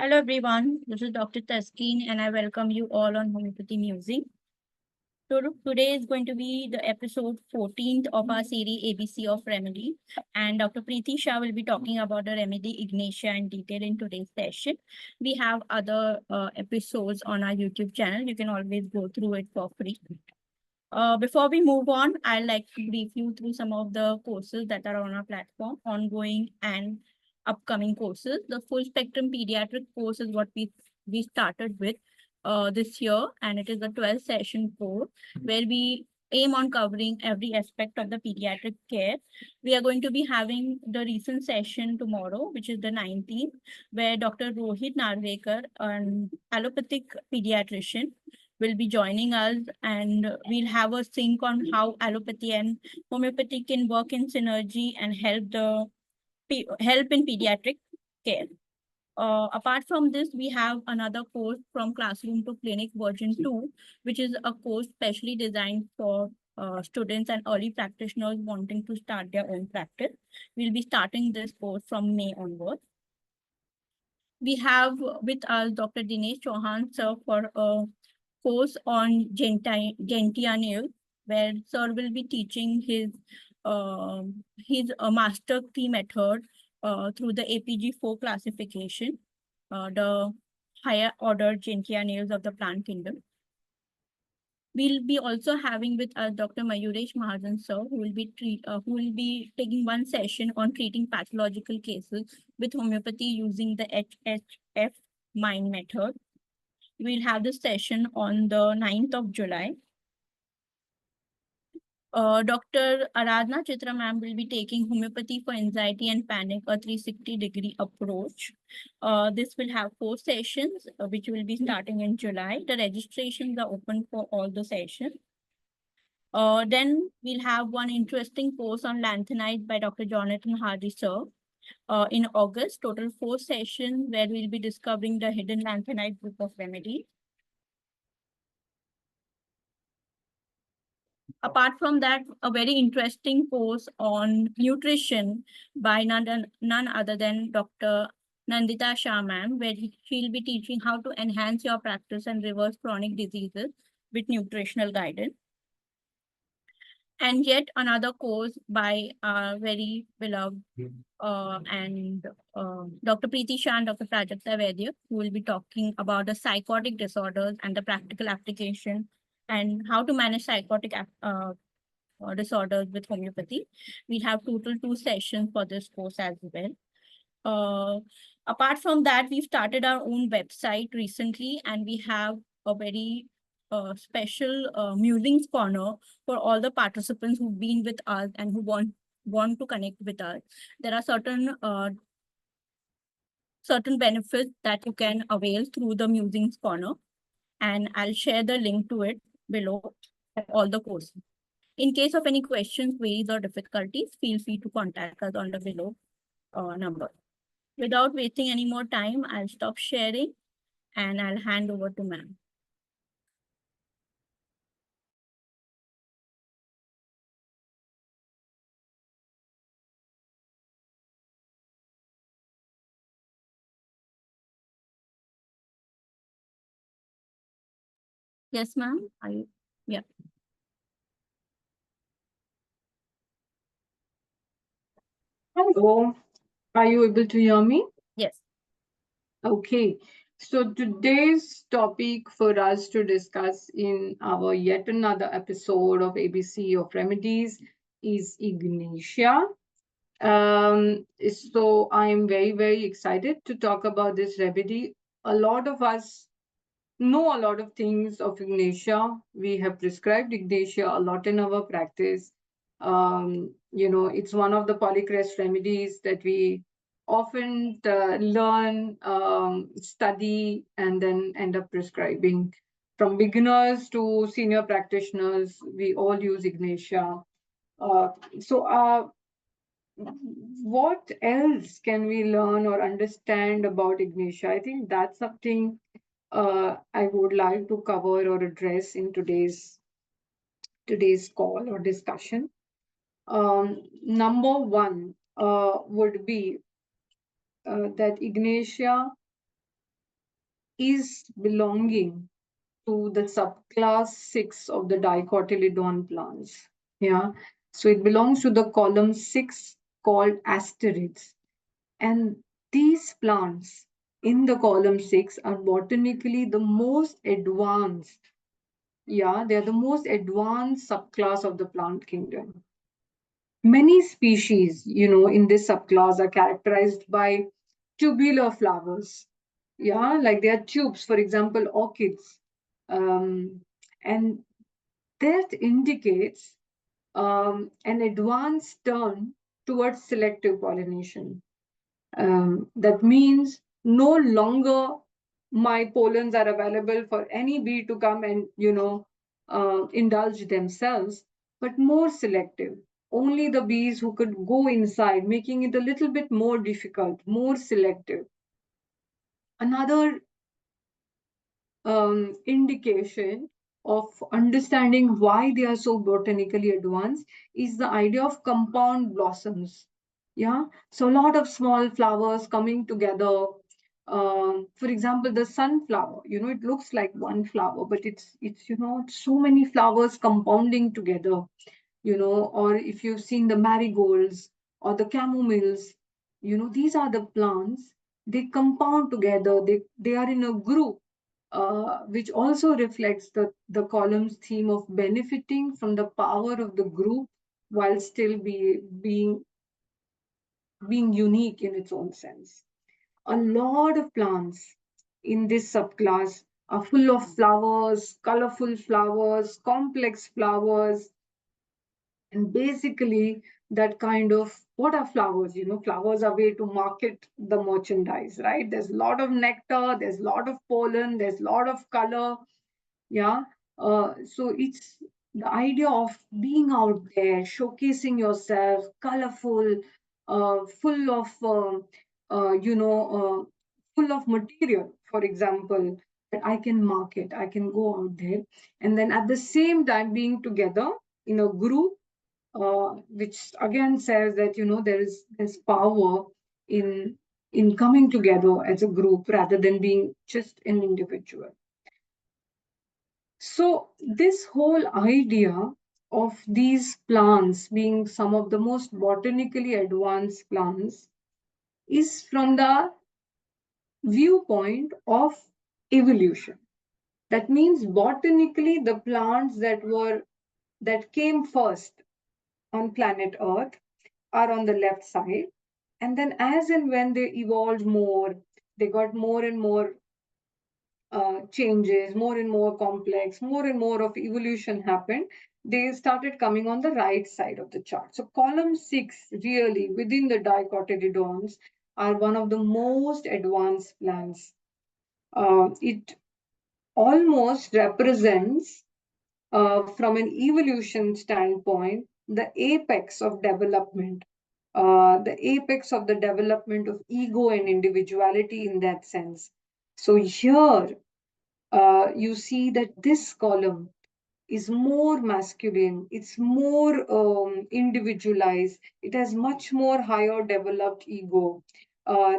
Hello everyone, this is Dr. Taskeen and I welcome you all on Homeopathy Musing. So today is going to be the episode 14th of our series ABC of Remedy, and Dr. Preeti Shah will be talking about the remedy Ignatia in detail in today's session. We have other episodes on our YouTube channel. You can always go through it for free. Before we move on, I'd like to brief you through some of the courses that are on our platform, ongoing and upcoming courses. The full spectrum pediatric course is what we started with this year, and it is the 12th session course where we aim on covering every aspect of the pediatric care. We are going to be having the recent session tomorrow, which is the 19th, where Dr. Rohit Narvekar, an allopathic pediatrician, will be joining us, and we'll have a sync on how allopathy and homeopathy can work in synergy and help in pediatric care. Apart from this, we have another course from classroom to clinic version 2, which is a course specially designed for students and early practitioners wanting to start their own practice. We'll be starting this course from May onwards. We have with us Dr. Dinesh Chauhan, sir, for a course on Gentianil, where sir will be teaching his master key method through the APG4 classification, the higher order Gentianils of the plant kingdom. We'll be also having with us Dr. Mayuresh Mahajan, sir, who will be taking one session on treating pathological cases with homeopathy using the HHF mind method. We'll have this session on the 9th of July. Dr. Aradhna Chitra ma'am will be taking homeopathy for anxiety and panic, a 360-degree approach. This will have 4 sessions, which will be starting in July. The registrations are open for all the sessions. Then we'll have one interesting course on lanthanide by Dr. Jonathan Hardy, sir. In August, total 4 sessions where we'll be discovering the hidden lanthanide group of remedies. Apart from that, a very interesting course on nutrition by none other than Dr. Nandita Shah ma'am, where she'll be teaching how to enhance your practice and reverse chronic diseases with nutritional guidance. And yet another course by our very beloved and Dr. Preeti Shah and Dr. Prajakta Vaidya, who will be talking about the psychotic disorders and the practical application and how to manage psychotic disorders with homeopathy. We have total 2 sessions for this course as well. Apart from that, we've started our own website recently, and we have a very special Musings corner for all the participants who've been with us and who want to connect with us. There are certain benefits that you can avail through the Musings corner, and I'll share the link to it below all the courses. In case of any questions, queries, or difficulties, feel free to contact us on the below number. Without wasting any more time, I'll stop sharing and I'll hand over to ma'am. Yes, ma'am. Yeah. Hello, are you able to hear me? Yes. Okay, so today's topic for us to discuss in our yet another episode of ABC of Remedies is Ignatia. So I'm very, very excited to talk about this remedy. A lot of us know a lot of things of Ignatia. We have prescribed Ignatia a lot in our practice. It's one of the polycrest remedies that we often learn, study, and then end up prescribing. From beginners to senior practitioners, we all use Ignatia. So, what else can we learn or understand about Ignatia? I think that's something I would like to cover or address in today's call or discussion. Number one would be that Ignatia is belonging to the subclass 6 of the dicotyledon plants. Yeah. So it belongs to the column 6 called asterids. And these plants in the column 6 are botanically the most advanced. Yeah, they are the most advanced subclass of the plant kingdom. Many species, in this subclass are characterized by tubular flowers. Yeah, like they are tubes, for example, orchids. And that indicates an advanced turn towards selective pollination. That means no longer my pollens are available for any bee to come and, indulge themselves, but more selective. Only the bees who could go inside, making it a little bit more difficult, more selective. Another indication of understanding why they are so botanically advanced is the idea of compound blossoms. Yeah, so a lot of small flowers coming together. For example, the sunflower, it looks like one flower, but it's so many flowers compounding together. Or if you've seen the marigolds or the camomiles, these are the plants. They compound together. They are in a group, which also reflects the column's theme of benefiting from the power of the group while still being unique in its own sense. A lot of plants in this subclass are full of flowers, colorful flowers, complex flowers, and basically that kind of what are flowers? Flowers are way to market the merchandise, right? There's a lot of nectar, there's a lot of pollen, there's a lot of color. Yeah. So it's the idea of being out there, showcasing yourself, colorful, full of, full of material, for example, that I can market, I can go out there. And then at the same time, being together in a group, which again says that, there's power in in coming together as a group rather than being just an individual. So, this whole idea of these plants being some of the most botanically advanced plants is from the viewpoint of evolution. That means botanically, the plants that came first on planet Earth are on the left side. And then, as and when they evolved more, they got more and more changes, more and more complex, more and more of evolution happened, they started coming on the right side of the chart. So column 6 really within the dicotyledons are one of the most advanced plants. It almost represents, from an evolution standpoint, the apex of development, the apex of the development of ego and individuality in that sense. So here you see that this column is more masculine, it's more individualized, it has much more higher developed ego.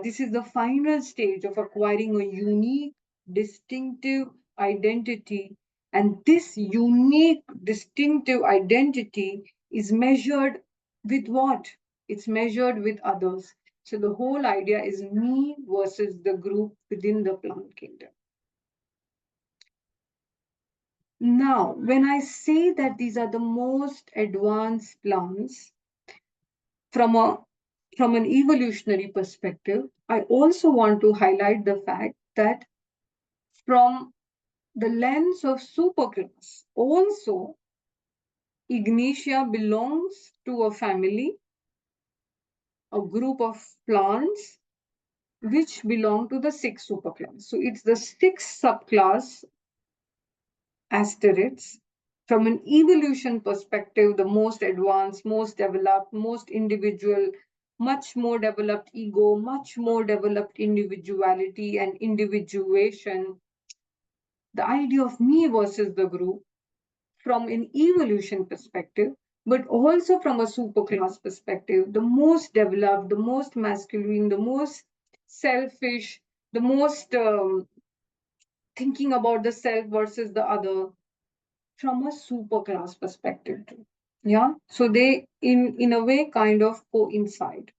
This is the final stage of acquiring a unique, distinctive identity. And this unique, distinctive identity is measured with what? It's measured with others. So the whole idea is me versus the group within the plant kingdom. Now, when I say that these are the most advanced plants from a from an evolutionary perspective, I also want to highlight the fact that from the lens of superclass, also Ignatia belongs to a family, a group of plants which belong to the sixth superclass. So it's the sixth subclass asterids. From an evolution perspective, the most advanced, most developed, most individual, much more developed ego, much more developed individuality and individuation. The idea of me versus the group from an evolution perspective, but also from a superclass perspective, the most developed, the most masculine, the most selfish, the most thinking about the self versus the other from a superclass perspective too. Yeah, so they in a way kind of coincide.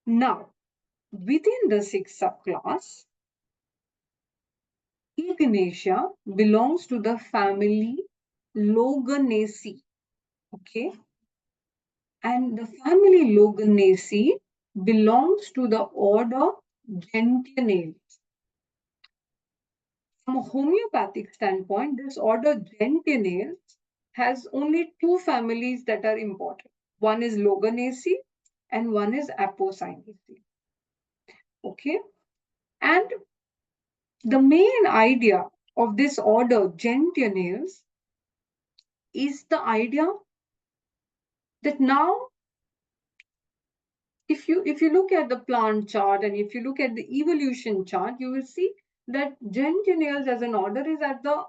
Now, within the sixth subclass, Ignatia belongs to the family Loganiaceae. Okay, and the family Loganiaceae belongs to the order Gentianales. From a homeopathic standpoint, this order Gentianales has only two families that are important. One is Loganiaceae and one is Apocynaceae. Okay, and the main idea of this order Gentianales is the idea that now if you look at the plant chart and if you look at the evolution chart, you will see that Gentianales as an order is at the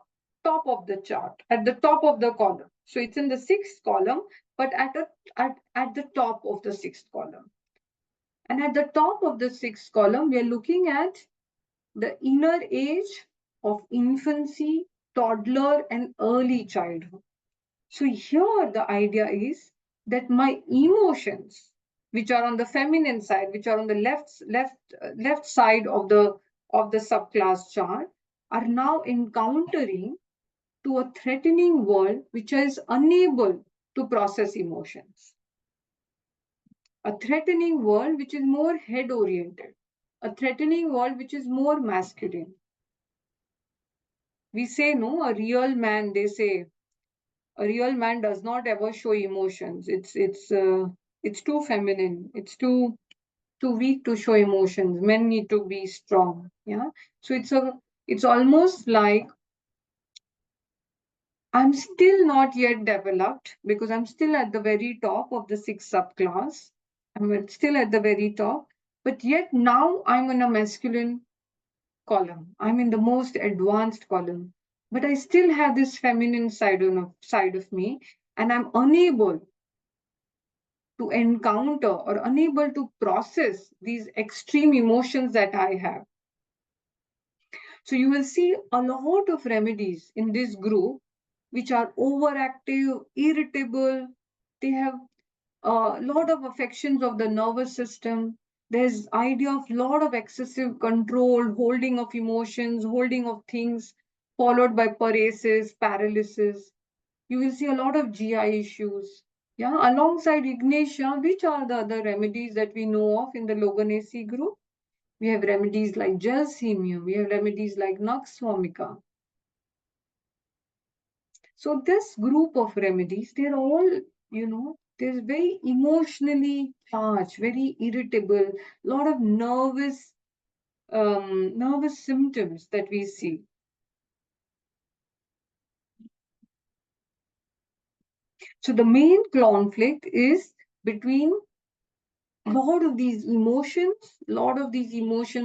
top of the chart, at the top of the column. So it's in the sixth column, but at the top of the sixth column. And at the top of the sixth column, we are looking at the inner age of infancy, toddler, and early childhood. So here the idea is that my emotions, which are on the feminine side, which are on the left side of the subclass chart, are now encountering to a threatening world which is unable to process emotions. A threatening world which is more head oriented, a threatening world which is more masculine. We say, no, a real man, they say, a real man does not ever show emotions. It's too feminine. It's too weak to show emotions. Men need to be strong. Yeah. So it's almost like I'm still not yet developed because I'm still at the very top of the sixth subclass. I'm still at the very top, but yet now I'm in a masculine column. I'm in the most advanced column, but I still have this feminine side of me, and I'm unable to encounter or unable to process these extreme emotions that I have. So you will see a lot of remedies in this group which are overactive, irritable. They have a lot of affections of the nervous system. There's idea of lot of excessive control, holding of emotions, holding of things, followed by paralysis. You will see a lot of GI issues. Yeah, alongside Ignatia, which are the other remedies that we know of in the Loganiaceae group? We have remedies like gelsemium, we have remedies like Nux vomica. So this group of remedies, they're all, they're very emotionally charged, very irritable, a lot of nervous symptoms that we see. So the main conflict is between lot of these emotions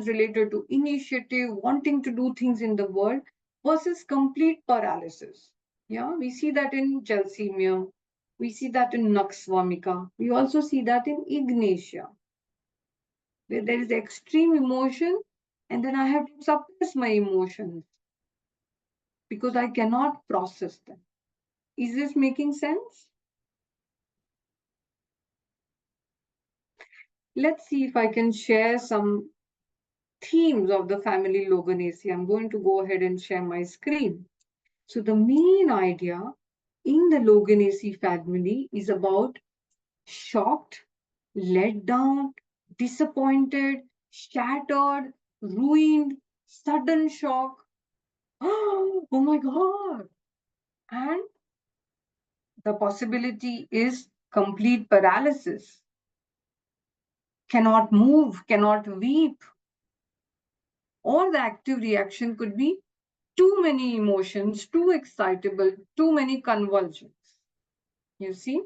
related to initiative, wanting to do things in the world versus complete paralysis. Yeah, we see that in gelsemium, we see that in Nux vomica, we also see that in Ignatia, where there is extreme emotion and then I have to suppress my emotions because I cannot process them. Is this making sense? Let's see if I can share some themes of the family Loganiaceae. I'm going to go ahead and share my screen. So the main idea in the Loganiaceae family is about shocked, let down, disappointed, shattered, ruined, sudden shock. Oh my God. And the possibility is complete paralysis. Cannot move, cannot weep. Or the active reaction could be too many emotions, too excitable, too many convulsions. You see?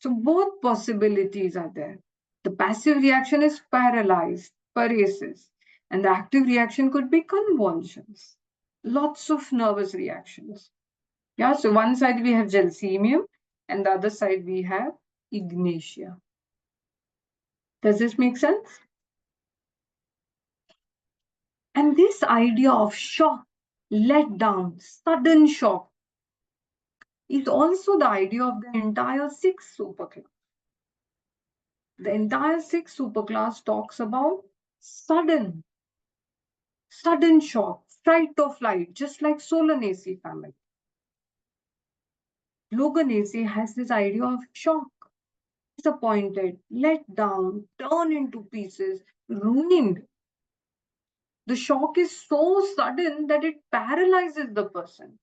So both possibilities are there. The passive reaction is paralyzed, paralysis, and the active reaction could be convulsions. Lots of nervous reactions. Yeah, so one side we have gelsemium, and the other side we have Ignatia. Does this make sense? And this idea of shock, letdown, sudden shock is also the idea of the entire sixth superclass. The entire sixth superclass talks about sudden shock, fright or flight, just like Solanaceae family. Loganiaceae has this idea of shock, disappointed, let down, torn into pieces, ruined. The shock is so sudden that it paralyzes the person.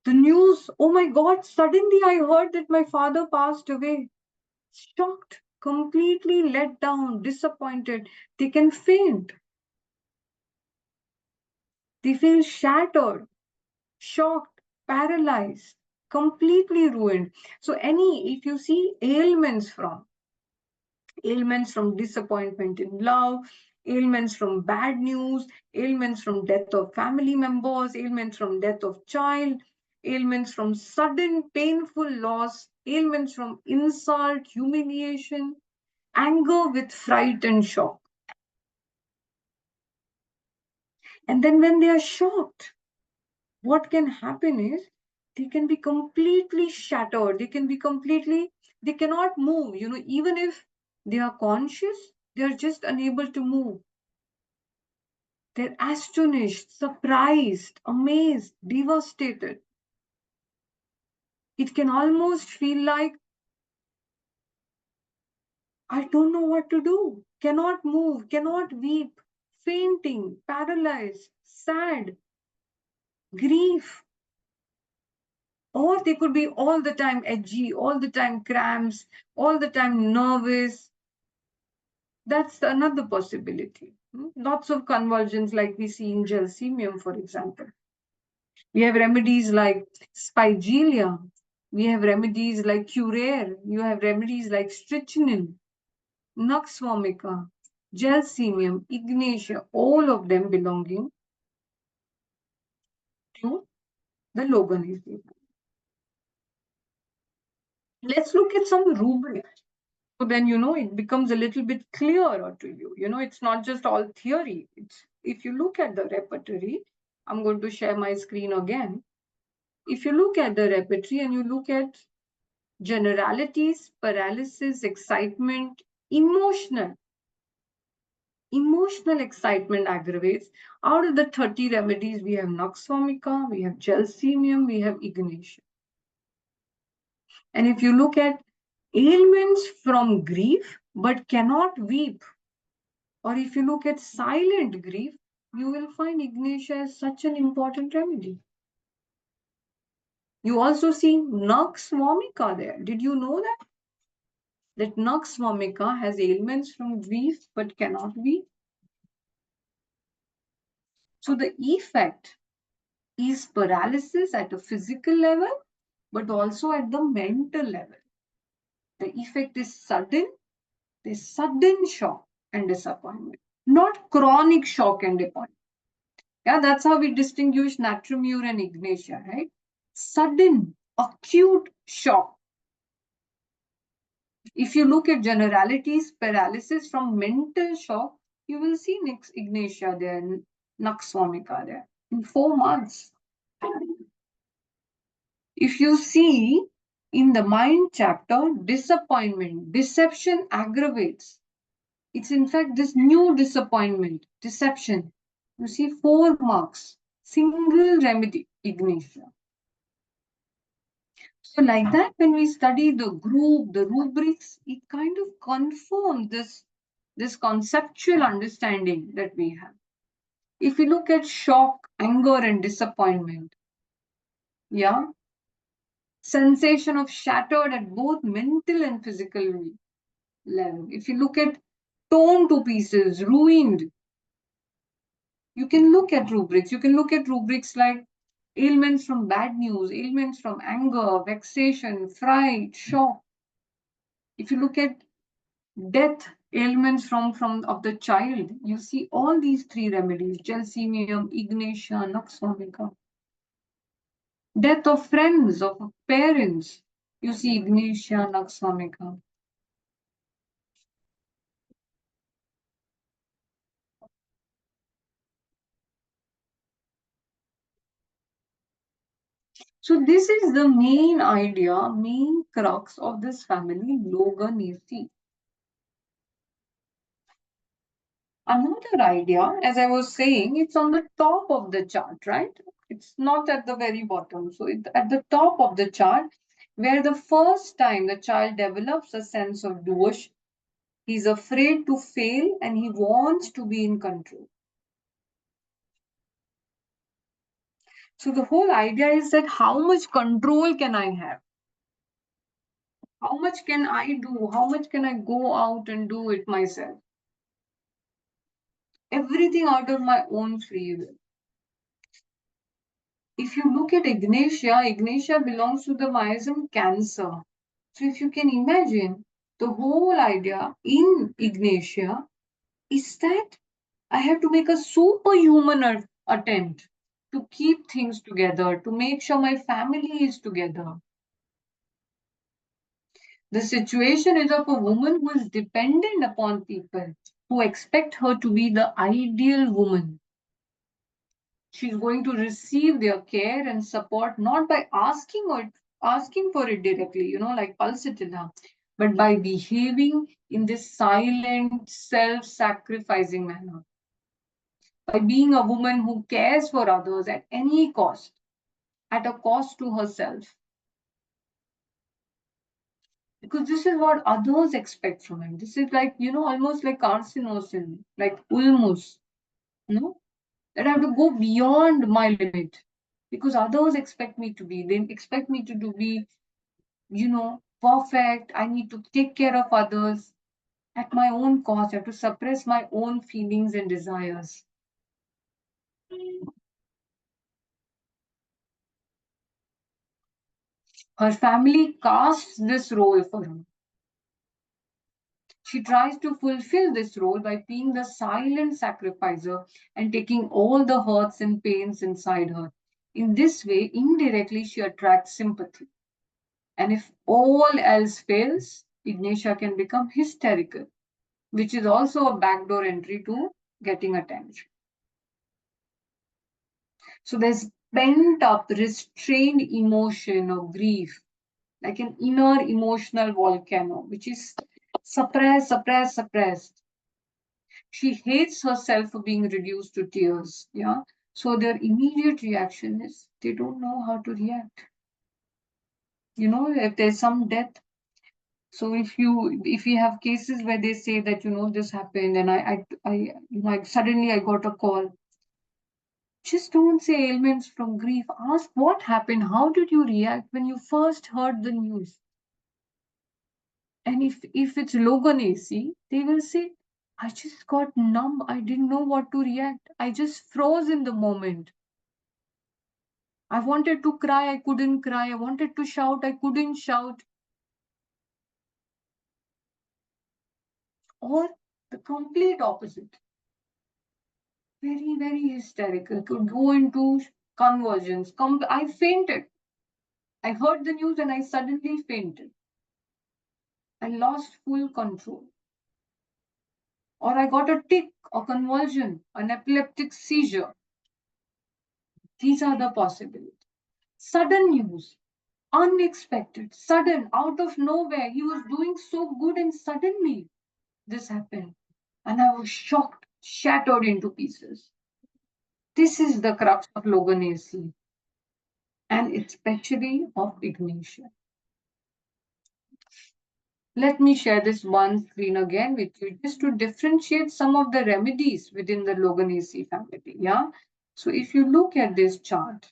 The news, oh my God, suddenly I heard that my father passed away. Shocked, completely let down, disappointed. They can faint. They feel shattered, shocked, paralyzed, completely ruined. So, if you see ailments from disappointment in love, ailments from bad news, ailments from death of family members, ailments from death of child, ailments from sudden painful loss, ailments from insult, humiliation, anger with fright and shock. And then when they are shocked, what can happen is they can be completely shattered. They cannot move. Even if they are conscious, they are just unable to move. They're astonished, surprised, amazed, devastated. It can almost feel like, I don't know what to do. Cannot move, cannot weep, fainting, paralyzed, sad, grief. Or they could be all the time edgy, all the time cramps, all the time nervous. That's another possibility. Lots of convulsions like we see in gelsemium, for example. We have remedies like spigelia. We have remedies like curare. You have remedies like strychnine, nux vomica, gelsemium, ignatia, all of them belonging to the Loganiaceae. Let's look at some rubrics. So then, it becomes a little bit clearer to you. It's not just all theory. If you look at the repertory, I'm going to share my screen again. If you look at the repertory and you look at generalities, paralysis, excitement, emotional excitement aggravates. Out of the 30 remedies, we have nux vomica, we have gelsemium, we have ignatia. And if you look at ailments from grief but cannot weep, or if you look at silent grief, you will find ignatia as such an important remedy. You also see nux vomica there. Did you know that? That nux vomica has ailments from grief but cannot weep. So the effect is paralysis at a physical level, but also at the mental level. The effect is sudden, the sudden shock and disappointment, not chronic shock and disappointment. Yeah, that's how we distinguish natremure and ignatia, right? Sudden, acute shock. If you look at generalities, paralysis from mental shock, you will see ignatia there, nux vomica there in 4 months. If you see in the mind chapter, disappointment, deception aggravates. It's in fact this new disappointment, deception. You see 4 marks, single remedy, ignition. So like that, when we study the group, the rubrics, it kind of confirms this conceptual understanding that we have. If we look at shock, anger, and disappointment, yeah, sensation of shattered at both mental and physical level. If you look at torn to pieces, ruined, you can look at rubrics. You can look at rubrics like ailments from bad news, ailments from anger, vexation, fright, shock. If you look at death, ailments from of the child, you see all these 3 remedies: gelsemium, ignatia, nux vomica. Death of friends, of parents, you see ignatia, nux vomica. So this is the main idea, main crux of this family, Loganiaceae. Another idea, as I was saying, it's on the top of the chart, right? It's not at the very bottom. So it's at the top of the chart, where the first time the child develops a sense of doership, he's afraid to fail and he wants to be in control. So the whole idea is that how much control can I have? How much can I do? How much can I go out and do it myself? Everything out of my own free will. If you look at Ignatia, Ignatia belongs to the miasm Cancer. So if you can imagine, the whole idea in Ignatia is that I have to make a superhuman attempt to keep things together, to make sure my family is together. The situation is of a woman who is dependent upon people who expect her to be the ideal woman. She's going to receive their care and support not by asking for it directly, like Pulsatilla, but by behaving in this silent, self-sacrificing manner. By being a woman who cares for others at any cost, at a cost to herself. Because this is what others expect from him. This is like, almost like carcinosin, like ulmus, you know, that I have to go beyond my limit because others expect me to be. They expect me to be, perfect. I need to take care of others at my own cost. I have to suppress my own feelings and desires. Her family casts this role for her. She tries to fulfill this role by being the silent sacrificer and taking all the hurts and pains inside her. In this way, indirectly, she attracts sympathy. And if all else fails, Ignatia can become hysterical, which is also a backdoor entry to getting attention. So there's pent up, restrained emotion of grief, like an inner emotional volcano, which is suppressed, suppressed, suppressed. She hates herself for being reduced to tears. Yeah. So their immediate reaction is they don't know how to react. If there's some death. So if you have cases where they say that this happened and suddenly I got a call, just don't say ailments from grief. Ask what happened. How did you react when you first heard the news? And if it's Loganiaceae, they will say, I just got numb. I didn't know what to react. I just froze in the moment. I wanted to cry. I couldn't cry. I wanted to shout. I couldn't shout. Or the complete opposite. Very, very hysterical. Could go into convulsions. I fainted. I heard the news and I suddenly fainted. I lost full control. Or I got a tic, a convulsion, an epileptic seizure. These are the possibilities. Sudden news, unexpected, sudden, out of nowhere. He was doing so good and suddenly this happened. And I was shocked, shattered into pieces. This is the crux of Loganiaceae and especially of Ignatia. Let me share this one screen again with you just to differentiate some of the remedies within the Loganiaceae family. Yeah. So if you look at this chart,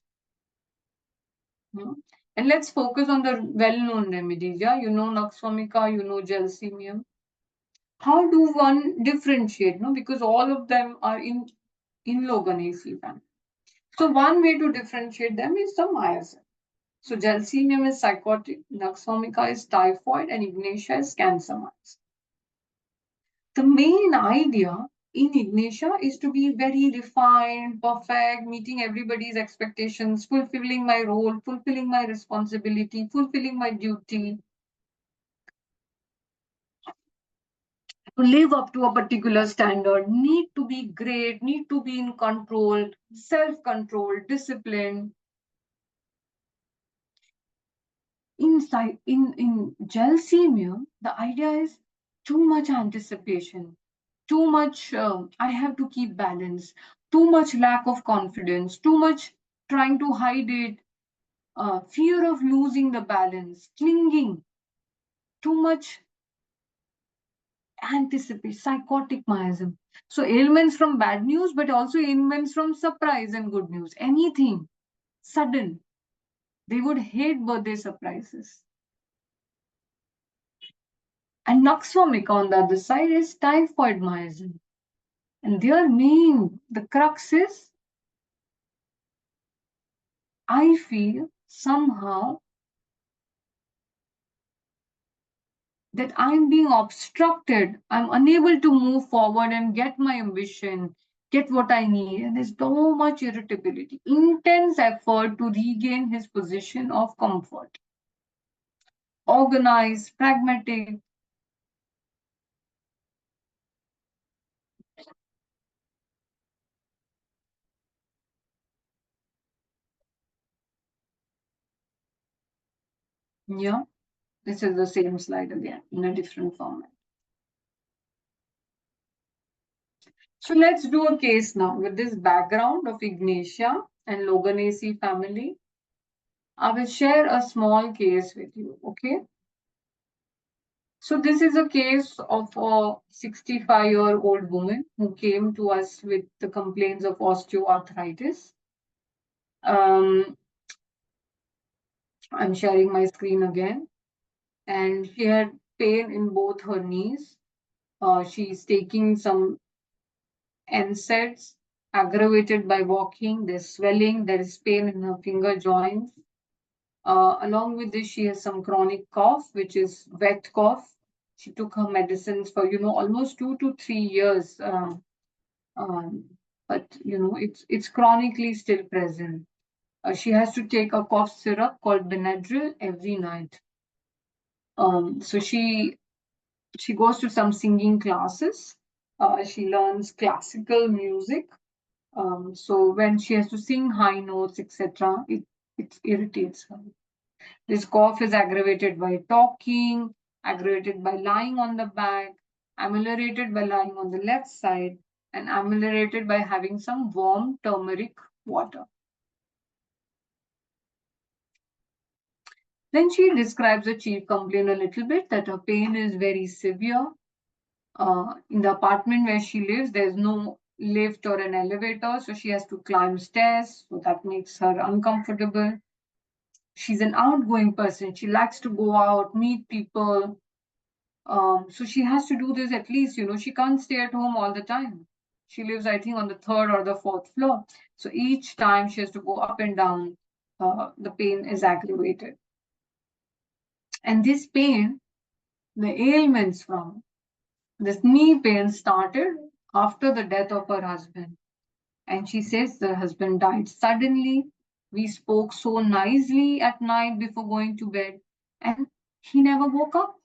and let's focus on the well-known remedies. Yeah, Nux vomica, gelsemium. How do one differentiate? No, because all of them are in Loganiaceae family. So one way to differentiate them is the miasm. So gelsemium is psychotic, Nux vomica is typhoid, and Ignatia is cancer miasm. The main idea in Ignatia is to be very refined, perfect, meeting everybody's expectations, fulfilling my role, fulfilling my responsibility, fulfilling my duty, to live up to a particular standard, need to be great, need to be in control, self control, discipline. In gelsemia, the idea is too much anticipation, too much I have to keep balance, too much lack of confidence, too much trying to hide it, fear of losing the balance, clinging, too much anticipate, psychotic miasm. So ailments from bad news, but also ailments from surprise and good news. Anything sudden. They would hate birthday surprises. And Nuxvomica on the other side is typhoid miasm. And their main, the crux is, I feel somehow that I'm being obstructed. I'm unable to move forward and get my ambition, get what I need. And there's so much irritability, intense effort to regain his position of comfort. Organized, pragmatic. Yeah, this is the same slide again in a different format. So let's do a case now with this background of Ignatia and Loganiaceae family. I will share a small case with you, okay? So this is a case of a 65-year-old woman who came to us with the complaints of osteoarthritis. I'm sharing my screen again. And she had pain in both her knees. She's taking some NSAIDs, aggravated by walking. There's swelling, there is pain in her finger joints. Along with this, she has some chronic cough, which is wet cough. She took her medicines for, almost 2 to 3 years. Um, but, it's chronically still present. She has to take a cough syrup called Benadryl every night. So she goes to some singing classes. She learns classical music. So when she has to sing high notes, etc., it irritates her. This cough is aggravated by talking, aggravated by lying on the back, ameliorated by lying on the left side, and ameliorated by having some warm turmeric water. Then she describes the chief complaint a little bit, that her pain is very severe. In the apartment where she lives, there's no lift or an elevator, so she has to climb stairs, so that makes her uncomfortable. She's an outgoing person. She likes to go out, meet people. So she has to do this at least, she can't stay at home all the time. She lives, I think, on the third or the fourth floor. So each time she has to go up and down, the pain is aggravated. And this pain, the ailments from this knee pain started after the death of her husband. And she says the husband died suddenly. We spoke so nicely at night before going to bed, and he never woke up.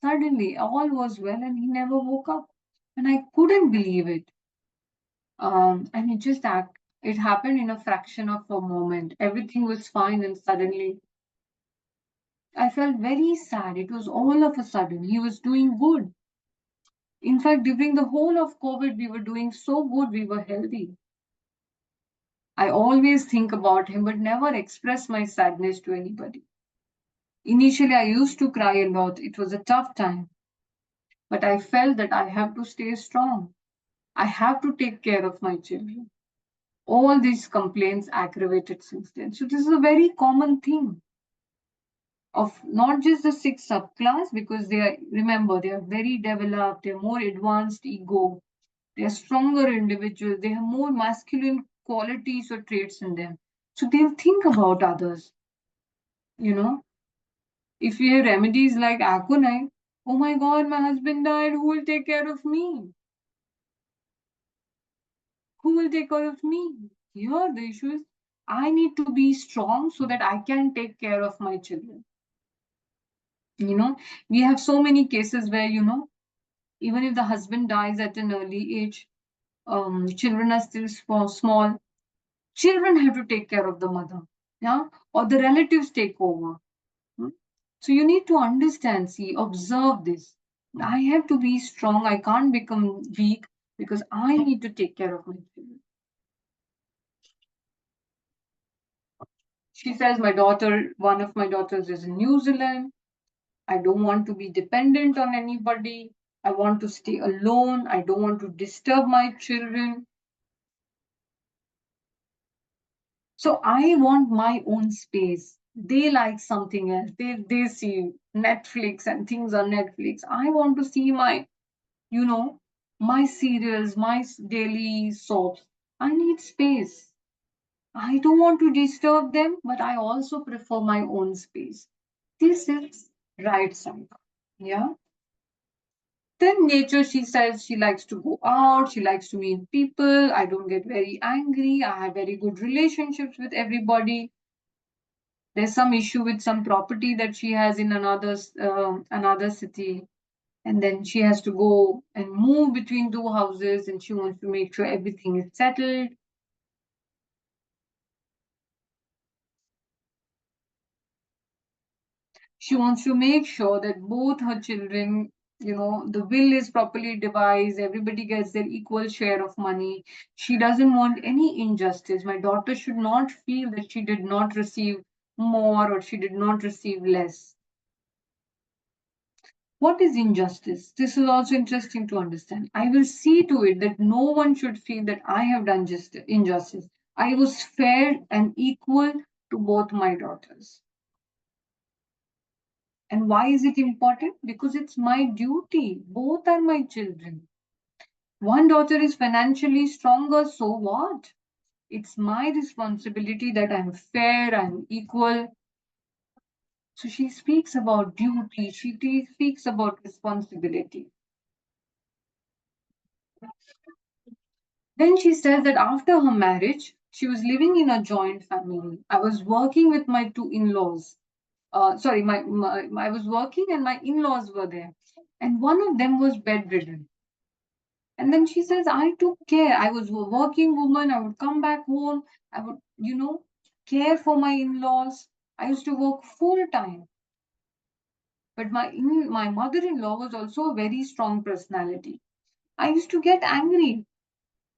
Suddenly, all was well, and he never woke up. And I couldn't believe it. And it happened in a fraction of a moment. Everything was fine, and suddenly I felt very sad. It was all of a sudden. He was doing good. In fact, during the whole of COVID, we were doing so good, we were healthy. I always think about him, but never express my sadness to anybody. Initially, I used to cry a lot. It was a tough time. But I felt that I have to stay strong. I have to take care of my children. All these complaints aggravated since then. So, this is a very common thing of not just the six subclass, because remember, they are very developed, they're more advanced ego, they're stronger individuals, they have more masculine qualities or traits in them. So they'll think about others. If we have remedies like aconite, oh my God, my husband died, who will take care of me? Who will take care of me? Here, the issue is I need to be strong so that I can take care of my children. We have so many cases where, even if the husband dies at an early age, children are still small. Children have to take care of the mother. yeah, or the relatives take over. Hmm? So you need to understand, see, observe this. I have to be strong. I can't become weak because I need to take care of my children. She says, one of my daughters is in New Zealand. I don't want to be dependent on anybody. I want to stay alone. I don't want to disturb my children. So I want my own space. They like something else. They see Netflix and things on Netflix. I want to see my, you know, my serials, my daily soaps. I need space. I don't want to disturb them, but I also prefer my own space. This is right side. Yeah. Then nature, she says she likes to go out, she likes to meet people. I don't get very angry. I have very good relationships with everybody. There's some issue with some property that she has in another city, and then she has to go and move between two houses, and she wants to make sure everything is settled. She wants to make sure that both her children, the will is properly devised, everybody gets their equal share of money. She doesn't want any injustice. My daughter should not feel that she did not receive more or she did not receive less. What is injustice? This is also interesting to understand. I will see to it that no one should feel that I have done injustice. I was fair and equal to both my daughters. And why is it important? Because it's my duty. Both are my children. One daughter is financially stronger, so what? It's my responsibility that I'm fair, I'm equal. So she speaks about duty, speaks about responsibility. Then she says that after her marriage, she was living in a joint family. I was working with my two in laws. Sorry, I was working and my in laws were there. And one of them was bedridden. And then she says, I took care. I was a working woman. I would come back home. I would, care for my in laws. I used to work full time. But my mother in law was also a very strong personality. I used to get angry,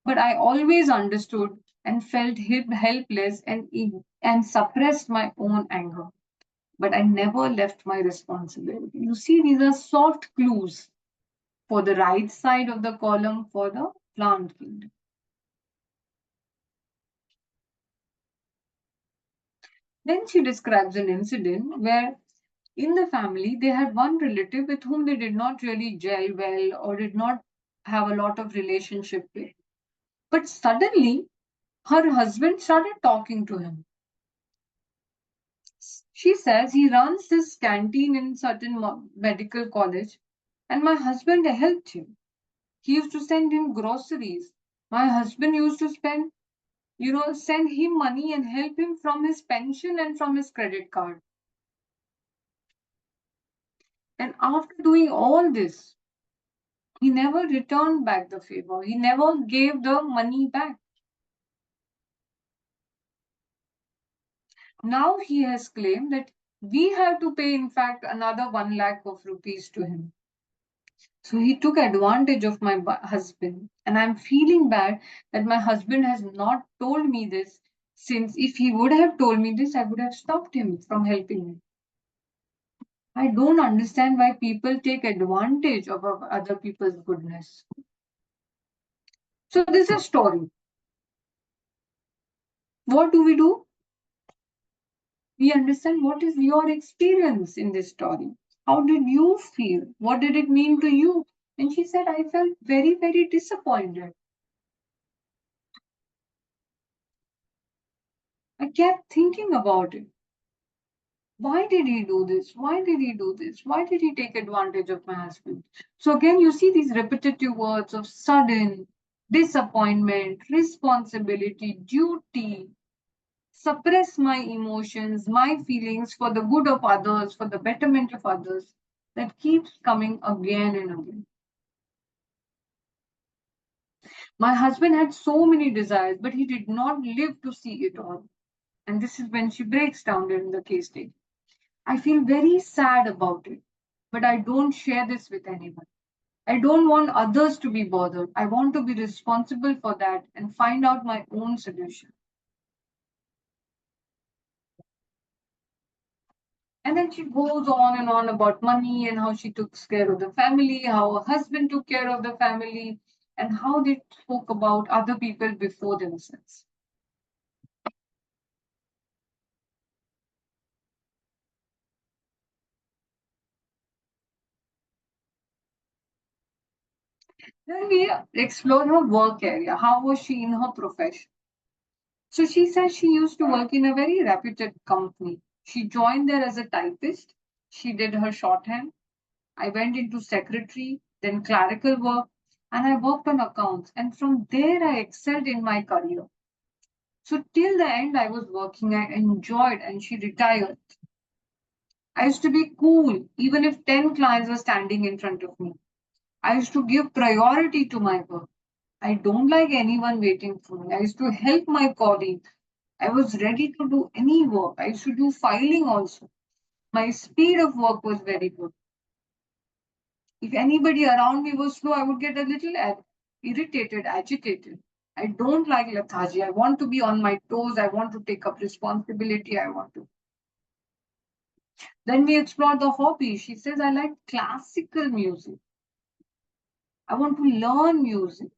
but I always understood and felt helpless and suppressed my own anger. But I never left my responsibility. You see, these are soft clues for the right side of the column for the plant kingdom. Then she describes an incident where in the family they had one relative with whom they did not really gel well or did not have a lot of relationship with. But suddenly her husband started talking to him. She says he runs this canteen in certain medical college and my husband helped him. He used to send him groceries. My husband used to send him money and help him from his pension and from his credit card. And after doing all this, he never returned back the favor. He never gave the money back. Now he has claimed that we have to pay, in fact, another 1 lakh of rupees to him. So he took advantage of my husband. And I'm feeling bad that my husband has not told me this, since if he would have told me this, I would have stopped him from helping me. I don't understand why people take advantage of other people's goodness. So this is a story. What do? We understand what is your experience in this story. How did you feel? What did it mean to you? And she said, I felt very, very disappointed. I kept thinking about it. Why did he do this? Why did he do this? Why did he take advantage of my husband? So again, you see these repetitive words of sudden, disappointment, responsibility, duty, suppress my emotions, my feelings for the good of others, for the betterment of others, that keeps coming again and again. My husband had so many desires, but he did not live to see it all. And this is when she breaks down during the case study. I feel very sad about it, but I don't share this with anyone. I don't want others to be bothered. I want to be responsible for that and find out my own solution. And then she goes on and on about money and how she took care of the family, how her husband took care of the family, and how they spoke about other people before themselves. Then we explore her work area. How was she in her profession? So she says she used to work in a very reputed company. She joined there as a typist. She did her shorthand. I went into secretary, then clerical work, and I worked on accounts. And from there, I excelled in my career. So till the end, I was working. I enjoyed, and she retired. I used to be cool, even if 10 clients were standing in front of me. I used to give priority to my work. I don't like anyone waiting for me. I used to help my colleagues. I was ready to do any work. I used to do filing also. My speed of work was very good. If anybody around me was slow, I would get a little irritated, agitated. I don't like lethargy. I want to be on my toes. I want to take up responsibility. I want to. Then we explore the hobby. She says, I like classical music. I want to learn music.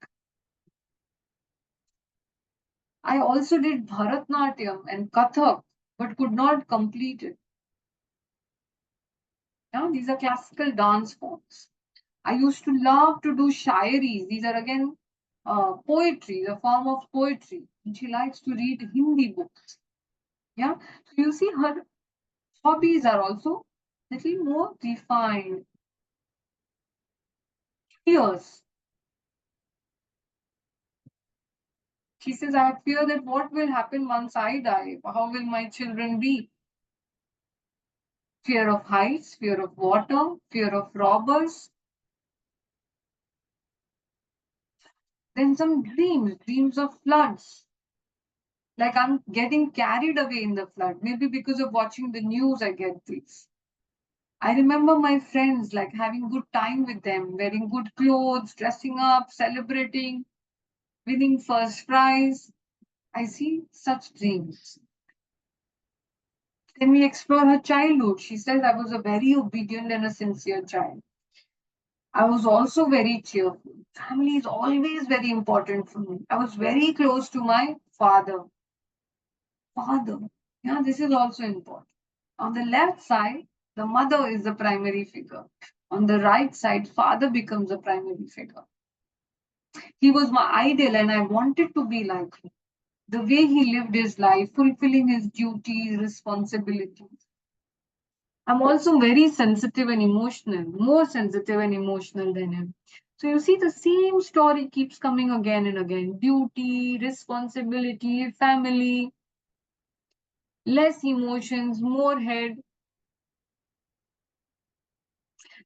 I also did Bharatnatyam and Kathak, but could not complete it. Yeah, these are classical dance forms. I used to love to do shairis. These are again poetry, a form of poetry. And she likes to read Hindi books. Yeah. So you see, her hobbies are also little more refined. Fears. She says, I fear that what will happen once I die? How will my children be? Fear of heights, fear of water, fear of robbers. Then some dreams, dreams of floods. Like I'm getting carried away in the flood. Maybe because of watching the news, I get this. I remember my friends like having good time with them, wearing good clothes, dressing up, celebrating, winning first prize. I see such dreams. Then we explore her childhood. She says I was a very obedient and a sincere child. I was also very cheerful. Family is always very important for me. I was very close to my father. Father. Yeah, this is also important. On the left side, the mother is the primary figure. On the right side, father becomes the primary figure. He was my ideal and I wanted to be like him. The way he lived his life, fulfilling his duties, responsibilities. I'm also very sensitive and emotional, more sensitive and emotional than him. So you see, the same story keeps coming again and again: duty, responsibility, family, less emotions, more head.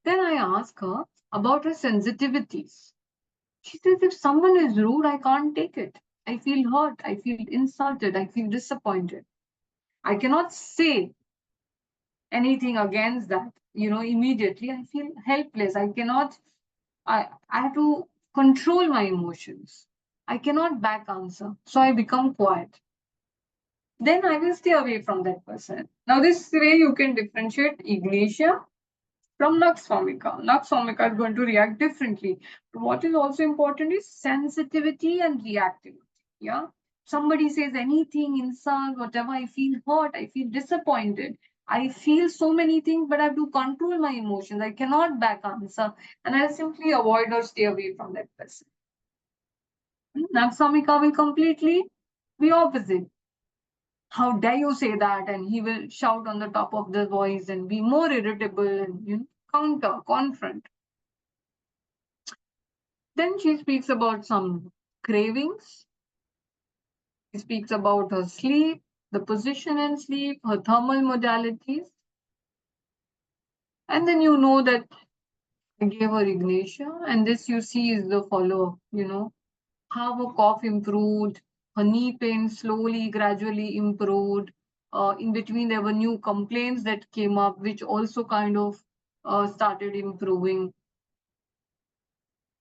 Then I ask her about her sensitivities. She says, if someone is rude, I can't take it. I feel hurt. I feel insulted. I feel disappointed. I cannot say anything against that, immediately. I feel helpless. I have to control my emotions. I cannot back answer. So I become quiet. Then I will stay away from that person. Now, this way you can differentiate Ignatia from Nux vomica. Nux vomica is going to react differently. But what is also important is sensitivity and reactivity. Yeah. Somebody says anything, insult, whatever, I feel hurt, I feel disappointed. I feel so many things, but I have to control my emotions. I cannot back answer. And I'll simply avoid or stay away from that person. Nux vomica will completely be opposite. How dare you say that? And he will shout on the top of the voice and be more irritable and counter, confront. Then she speaks about some cravings. She speaks about her sleep, the position in sleep, her thermal modalities. And then you know that I gave her Ignatia. And this you see is the follow-up, how her cough improved, Her knee pain slowly, gradually improved. In between, there were new complaints that came up, which also kind of started improving.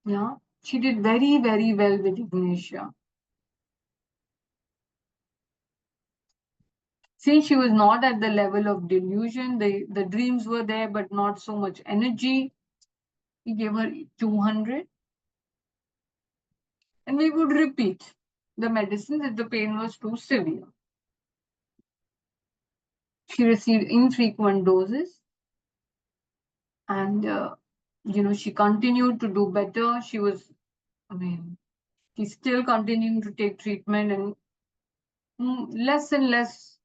Yeah, she did very, very well with Ignatia. Since she was not at the level of delusion, the dreams were there, but not so much energy. We gave her 200. And we would repeat the medicines if the pain was too severe. She received infrequent doses and, she continued to do better. She's still continuing to take treatment and less and less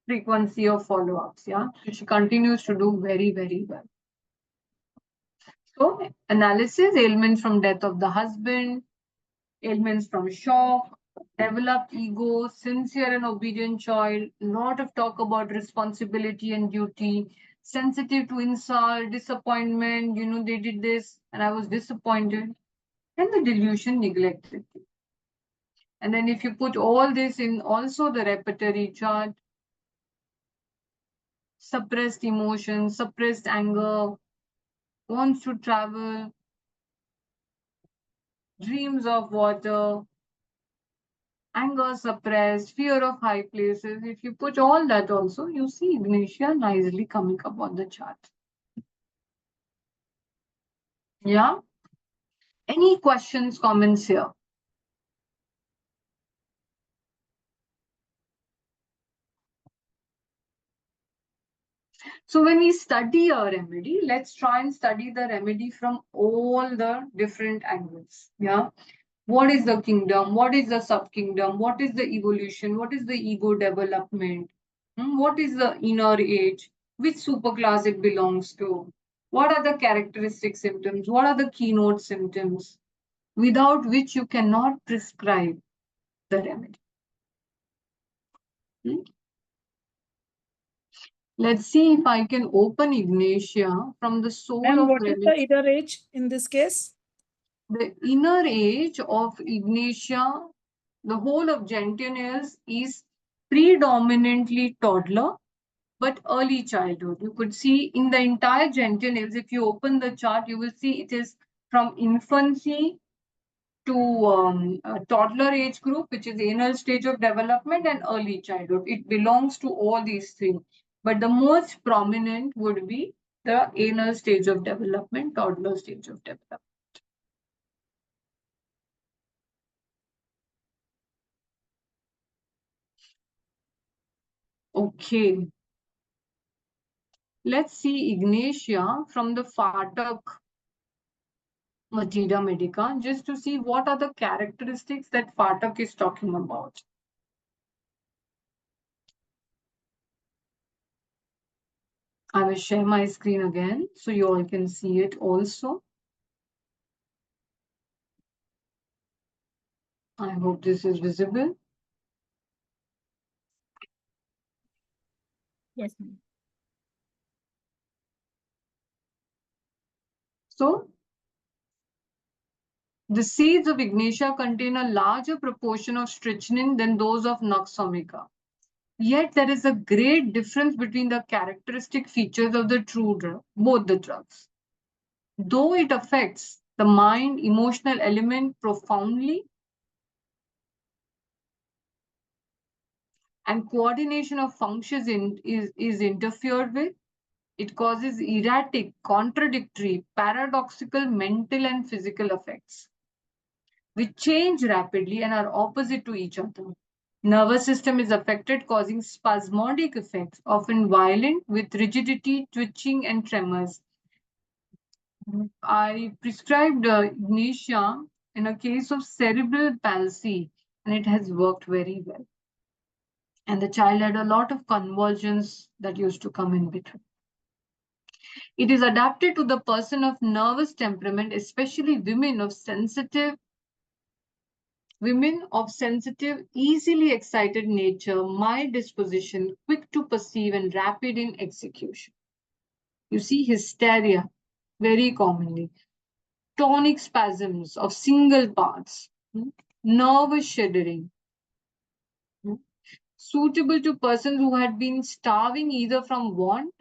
frequency of follow-ups. Yeah, so she continues to do very, very well. So, analysis: ailments from death of the husband, ailments from shock, developed ego, sincere and obedient child, lot of talk about responsibility and duty, sensitive to insult, disappointment, they did this and I was disappointed, and the delusion neglected. And then if you put all this in also the repertory chart, suppressed emotions, suppressed anger, wants to travel, dreams of water, anger suppressed, fear of high places. If you put all that also, you see Ignatia nicely coming up on the chart. Yeah? Any questions, comments here? So when we study a remedy, let's try and study the remedy from all the different angles. Yeah? What is the kingdom? What is the sub-kingdom? What is the evolution? What is the ego development? What is the inner age? Which superclass it belongs to? What are the characteristic symptoms? What are the keynote symptoms? Without which you cannot prescribe the remedy. Hmm? Let's see if I can open Ignatia from the soul And of what is remedy. the inner age in this case? The inner age of Ignatia, the whole of genitals is predominantly toddler, but early childhood. You could see in the entire genitals, if you open the chart, you will see it is from infancy to toddler age group, which is anal stage of development, and early childhood. It belongs to all these three. But the most prominent would be the anal stage of development, toddler stage of development. Okay. Let's see Ignatia from the Fatak Vajida Medica, just to see what are the characteristics that Fatak is talking about. I will share my screen again so you all can see it also. I hope this is visible. Yes, ma'am. So, the seeds of Ignatia contain a larger proportion of strychnine than those of Nux vomica. Yet there is a great difference between the characteristic features of the true drug, both the drugs. Though it affects the mind, emotional element profoundly, and coordination of functions is interfered with, it causes erratic, contradictory, paradoxical mental and physical effects, which change rapidly and are opposite to each other. Nervous system is affected, causing spasmodic effects, often violent, with rigidity, twitching, and tremors. I prescribed Ignatia in a case of cerebral palsy, and it has worked very well. And the child had a lot of convulsions that used to come in between. It is adapted to the person of nervous temperament, especially women of sensitive, easily excited nature, mild disposition, quick to perceive, and rapid in execution. You see hysteria very commonly. Tonic spasms of single parts, nervous shuddering, suitable to persons who had been starving either from want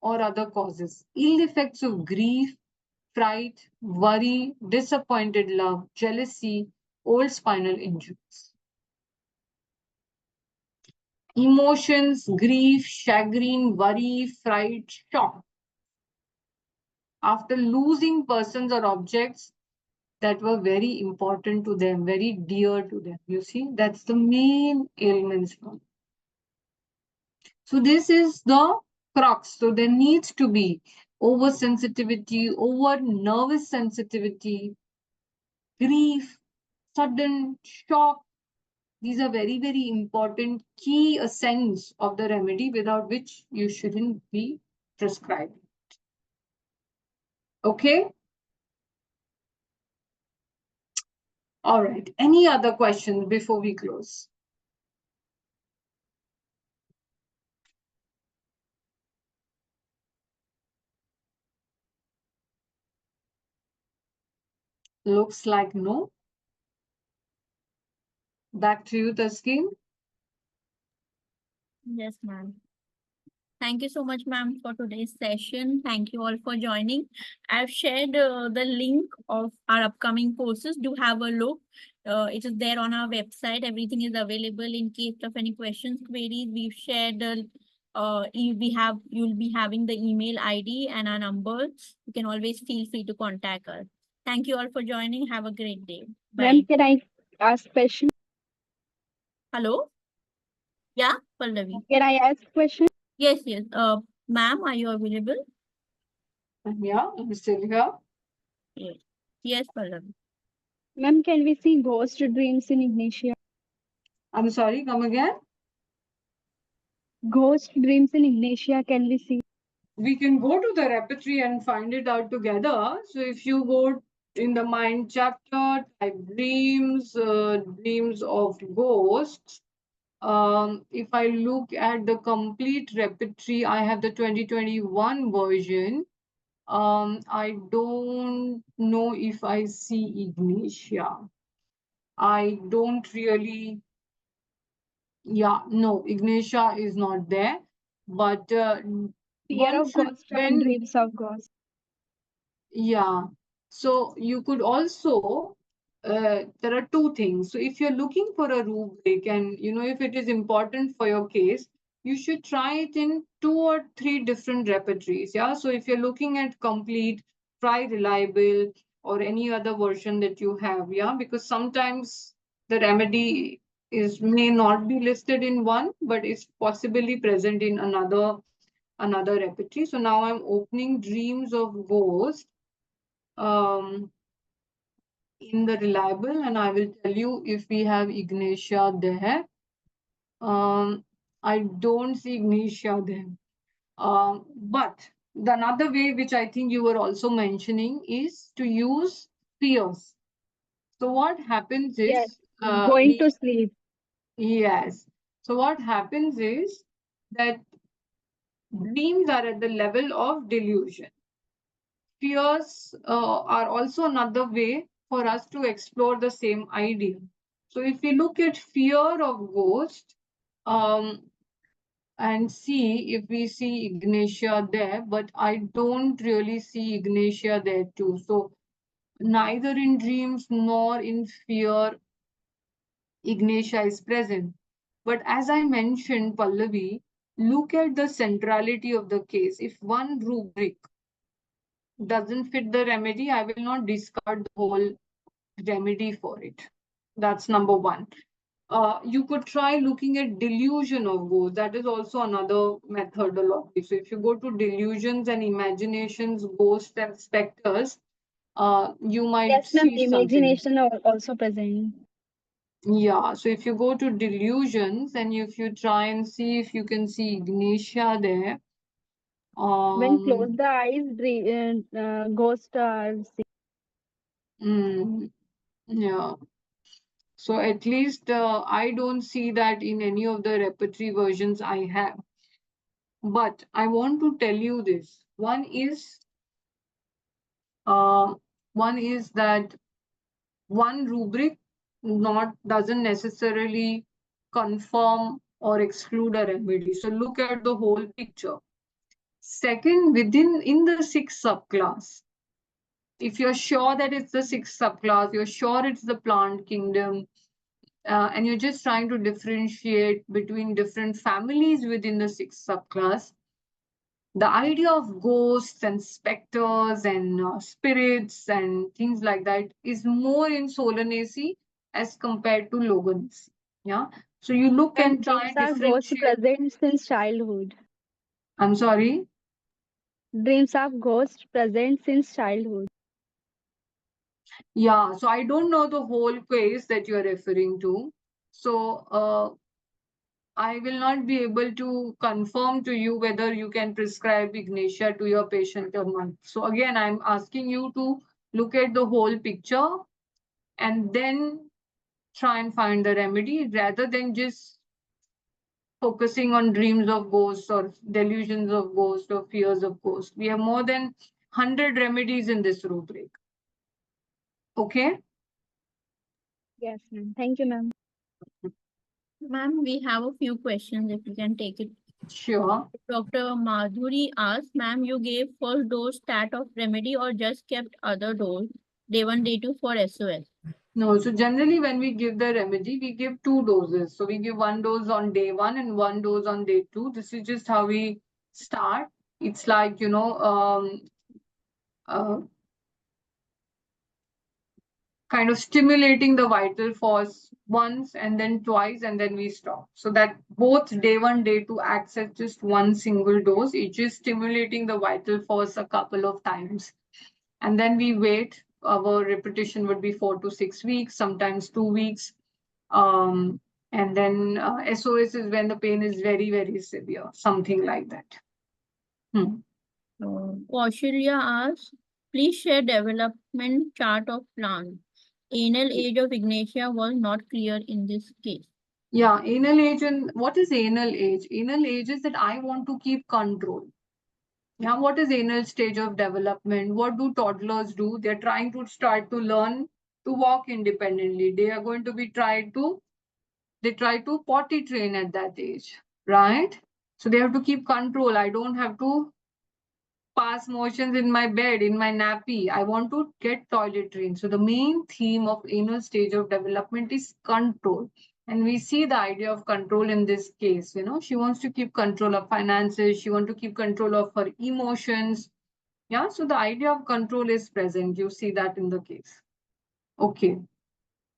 or other causes. Ill effects of grief, fright, worry, disappointed love, jealousy, old spinal injuries. Emotions, grief, chagrin, worry, fright, shock. After losing persons or objects that were very important to them, very dear to them. You see, that's the main ailments. So this is the crux. So there needs to be oversensitivity, over nervous sensitivity, grief, sudden shock. These are very, very important key essence of the remedy without which you shouldn't be prescribed. Okay. All right. Any other questions before we close? Looks like no. Back to you, Taskin. Yes, ma'am. Thank you so much, ma'am, for today's session. Thank you all for joining. I've shared the link of our upcoming courses. Do have a look. It is there on our website. Everything is available in case of any questions, queries. We've shared the you'll be having the email ID and our number. You can always feel free to contact us. Thank you all for joining. Have a great day. Ma'am, Bye. can I ask question? Hello? Yeah, Pallavi. Can I ask question? Yes, yes. Ma'am, are you available? Yeah, I'm still here. Yes. Yes, Pallavi. Ma'am, can we see ghost dreams in Ignatia? I'm sorry, come again. Ghost dreams in Ignatia, can we see? We can go to the repertory and find it out together. So if you go in the mind chapter, type dreams, dreams of ghosts. If I look at the complete repertory, I have the 2021 version. I don't know if I see Ignatia. I don't really, yeah, no, Ignatia is not there. But Fear one of should, ghost and when, dreams of ghost. yeah. So you could also, there are two things. So if you're looking for a rubric and, if it is important for your case, you should try it in 2 or 3 different repertories. Yeah. So if you're looking at complete, try reliable or any other version that you have. Yeah. Because sometimes the remedy may not be listed in one, but it's possibly present in another repertory. So now I'm opening Dreams of Ghost in the reliable, and I will tell you if we have Ignatia there. I don't see Ignatia there. But the another way which I think you were also mentioning is to use fears. So what happens Yes. is Going to sleep. yes. So what happens is that dreams are at the level of delusion. Fears are also another way for us to explore the same idea. So if we look at fear of ghost and see if we see Ignatia there, but I don't really see Ignatia there too. So neither in dreams nor in fear Ignatia is present. But as I mentioned, Pallavi, look at the centrality of the case. If one rubric doesn't fit the remedy, I will not discard the whole remedy for it. That's number one. You could try looking at delusion of ghosts. That is also another methodology. So if you go to delusions and imaginations, ghosts and specters, you might Yes, ma'am. see something. Imagination also present. Yeah. So if you go to delusions and if you try and see if you can see Ignatia there, When close the eyes, ghost are seen. yeah. So at least I don't see that in any of the repertory versions I have. But I want to tell you this. Uh, one is that one rubric not doesn't necessarily confirm or exclude a remedy. So look at the whole picture. Second, in the sixth subclass, if you're sure that it's the sixth subclass, you're sure it's the plant kingdom, and you're just trying to differentiate between different families within the sixth subclass, the idea of ghosts and specters and spirits and things like that is more in Solanaceae as compared to Loganiaceae. Yeah. So you look And and try dreams and are ghosts differentiate. present since childhood. I'm sorry. Dreams are ghosts present since childhood. Yeah. So I don't know the whole case that you're referring to. So I will not be able to confirm to you whether you can prescribe Ignatia to your patient or not. So again, I'm asking you to look at the whole picture and then try and find the remedy rather than just focusing on dreams of ghosts or delusions of ghosts or fears of ghosts. We have more than 100 remedies in this rubric. Okay? Yes, ma'am. Thank you, ma'am. Ma'am, we have a few questions if you can take it. Sure. Dr. Madhuri asked, ma'am, you gave first dose stat of remedy or just kept other dose, day 1, day 2 for SOS? No, so generally when we give the remedy, we give 2 doses. So we give 1 dose on day 1 and 1 dose on day 2. This is just how we start. It's like, kind of stimulating the vital force once and then twice and then we stop. So that both day 1, day 2 acts as just one single dose. Each is stimulating the vital force a couple of times. And then we wait. Our repetition would be 4 to 6 weeks, sometimes 2 weeks. And then SOS is when the pain is very, very severe, something like that. Kaushalya asks, please share development chart of plant. Anal age of Ignatia was not clear in this case. Yeah, anal age. And what is anal age? Anal age is that I want to keep control. Yeah, what is anal stage of development? What do toddlers do? They're trying to start to learn to walk independently. They are going to be they try to potty train at that age, right? So they have to keep control. I don't have to pass motions in my bed, in my nappy. I want to get toilet trained. So the main theme of anal stage of development is control. And we see the idea of control in this case. She wants to keep control of finances. She wants to keep control of her emotions. Yeah, so the idea of control is present. You see that in the case. Okay.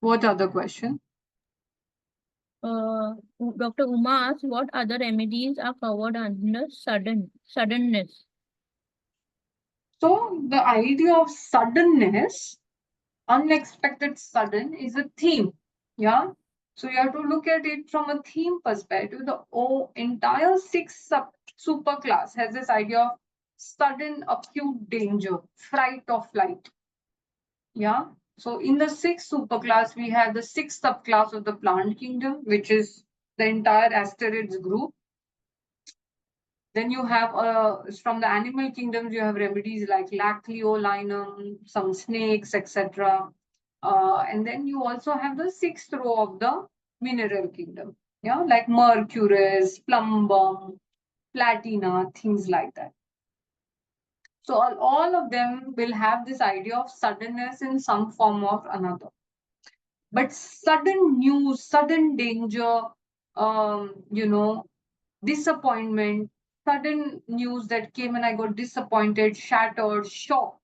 What other question? Dr. Uma asks, what other remedies are covered under suddenness? So the idea of suddenness, unexpected sudden, is a theme. Yeah. So you have to look at it from a theme perspective. The entire sixth superclass has this idea of sudden acute danger, fright or flight. Yeah. So in the sixth superclass, we have the sixth subclass of the plant kingdom, which is the entire asterids group. Then you have from the animal kingdoms, you have remedies like lacleolinum, some snakes, etc. And then you also have the sixth row of the mineral kingdom, yeah, like mercurus, plumbum, platina, things like that. So all of them will have this idea of suddenness in some form or another. But sudden news, sudden danger, disappointment, sudden news that came and I got disappointed, shattered, shocked.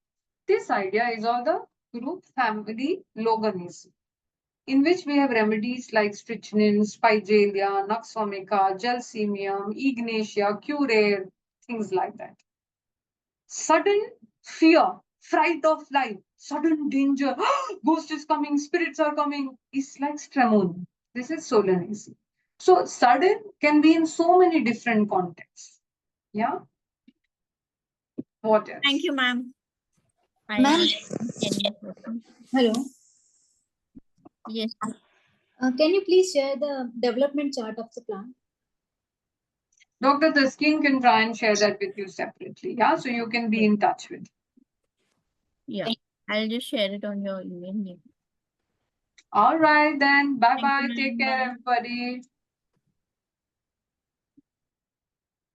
This idea is of the group family Loganiaceae, in which we have remedies like strychnine, spigelia, nux vomica, gelsemium, ignatia, curare, things like that. Sudden fear, fright of life, sudden danger, ghost is coming, spirits are coming, is like stremon. This is Solanaceae. So sudden can be in so many different contexts. Yeah. What else? Thank you, ma'am. Ma'am. Hello. Yes. Can you please share the development chart of the plant? Dr. Taskin can try and share that with you separately. Yeah. So you can be in touch with. Yeah. I'll just share it on your email. All right then. Bye bye. you, Take ma'am. care, Bye. everybody.